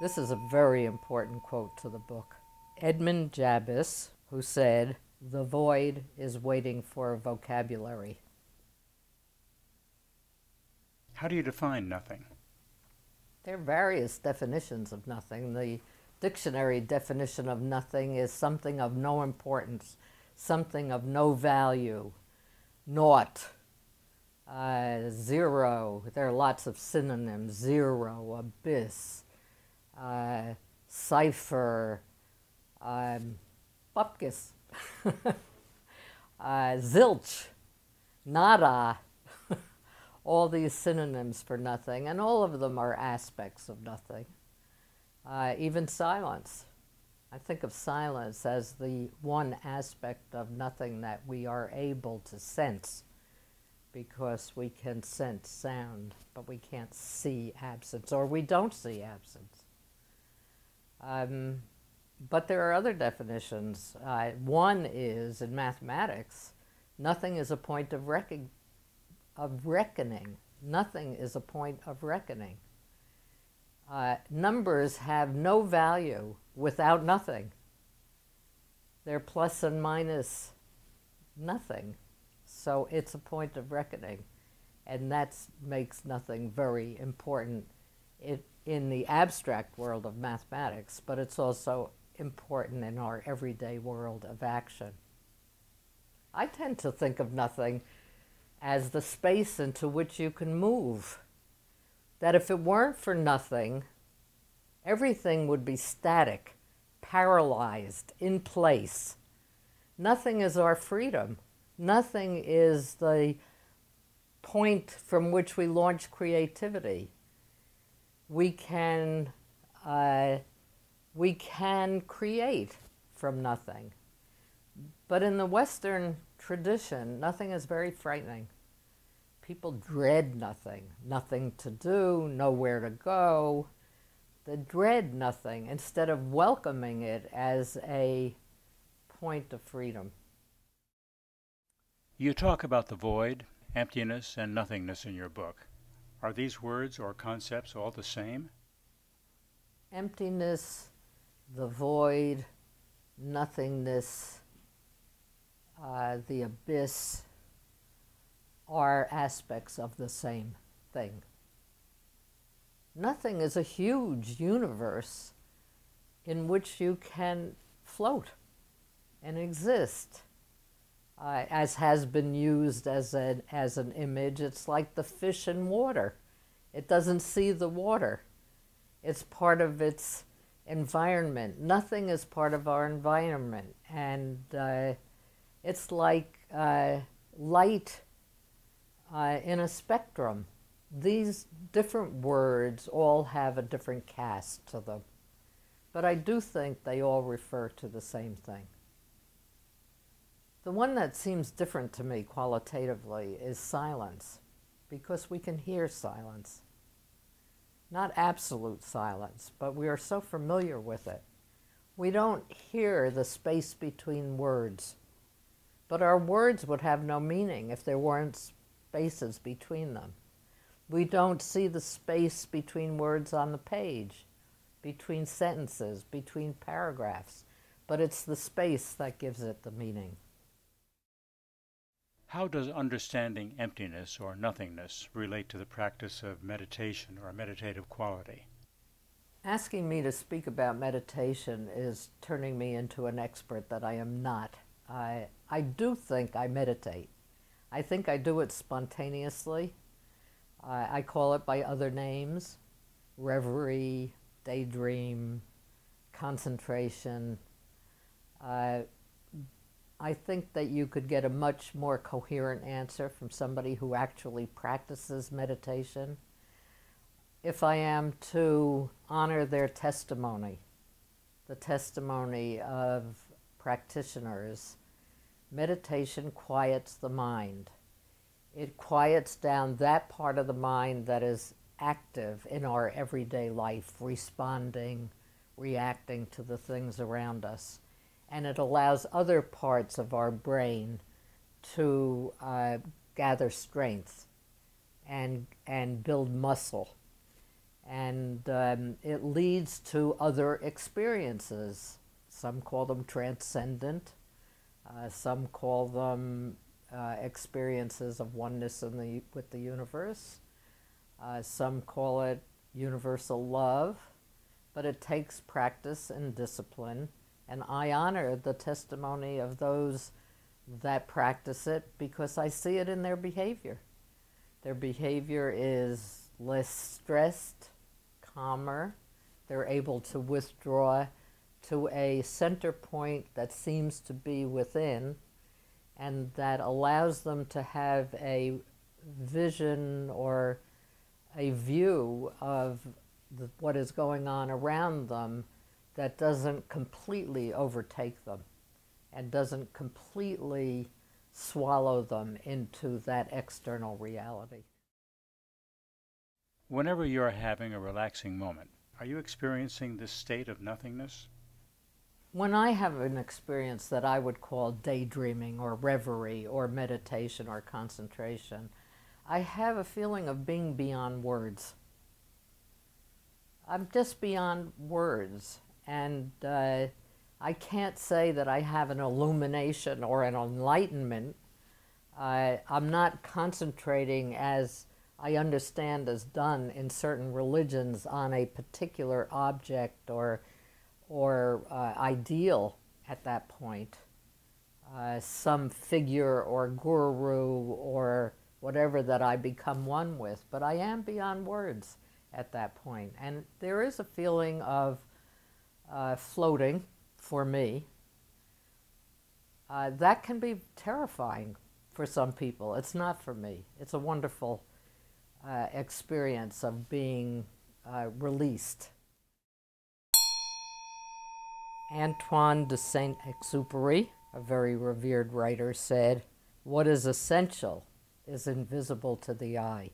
This is a very important quote to the book. Edmund Jabez, who said, "The void is waiting for a vocabulary." How do you define nothing? There are various definitions of nothing. The dictionary definition of nothing is something of no importance, something of no value, naught, zero. There are lots of synonyms: zero, abyss, cipher, bupkis, zilch, nada. All these synonyms for nothing, and all of them are aspects of nothing. Even silence. I think of silence as the one aspect of nothing that we are able to sense, because we can sense sound, but we can't see absence, or we don't see absence. But there are other definitions. One is, in mathematics, nothing is a point of reckoning. Nothing is a point of reckoning. Numbers have no value without nothing. They're plus and minus nothing. So it's a point of reckoning. And that makes nothing very important in the abstract world of mathematics, but it's also important in our everyday world of action. I tend to think of nothing as the space into which you can move. That if it weren't for nothing, everything would be static, paralyzed, in place. Nothing is our freedom. Nothing is the point from which we launch creativity. We can create from nothing. But in the Western tradition, nothing is very frightening. People dread nothing. Nothing to do, nowhere to go. They dread nothing instead of welcoming it as a point of freedom. You talk about the void, emptiness, and nothingness in your book. Are these words or concepts all the same? Emptiness, the void, nothingness, the abyss are aspects of the same thing. Nothing is a huge universe in which you can float and exist. As has been used as an image, it's like the fish in water. It doesn't see the water. It's part of its environment. Nothing is part of our environment. And it's like light in a spectrum. These different words all have a different cast to them. But I do think they all refer to the same thing. The one that seems different to me qualitatively is silence, because we can hear silence. Not absolute silence, but we are so familiar with it. We don't hear the space between words, but our words would have no meaning if there weren't spaces between them. We don't see the space between words on the page, between sentences, between paragraphs, but it's the space that gives it the meaning. How does understanding emptiness or nothingness relate to the practice of meditation or meditative quality? Asking me to speak about meditation is turning me into an expert that I am not. I do think I meditate. I think I do it spontaneously. I call it by other names: reverie, daydream, concentration. I think that you could get a much more coherent answer from somebody who actually practices meditation if I am to honor their testimony, the testimony of practitioners. Meditation quiets the mind. It quiets down that part of the mind that is active in our everyday life, responding, reacting to the things around us. And it allows other parts of our brain to gather strength and build muscle And it leads to other experiences. Some call them transcendent. Some call them experiences of oneness with the universe. Some call it universal love. But it takes practice and discipline. And I honor the testimony of those that practice it because I see it in their behavior. Their behavior is less stressed, calmer. They're able to withdraw to a center point that seems to be within, and that allows them to have a vision or a view of what is going on around them that doesn't completely overtake them and doesn't completely swallow them into that external reality. Whenever you're having a relaxing moment, are you experiencing this state of nothingness? When I have an experience that I would call daydreaming or reverie or meditation or concentration, I have a feeling of being beyond words. I'm just beyond words, and I can't say that I have an illumination or an enlightenment. I'm not concentrating, as I understand is done in certain religions, on a particular object or ideal at that point. Some figure or guru or whatever that I become one with, but I am beyond words at that point. And there is a feeling of floating for me. That can be terrifying for some people. It's not for me. It's a wonderful experience of being released. Antoine de Saint-Exupéry, a very revered writer, said, "What is essential is invisible to the eye."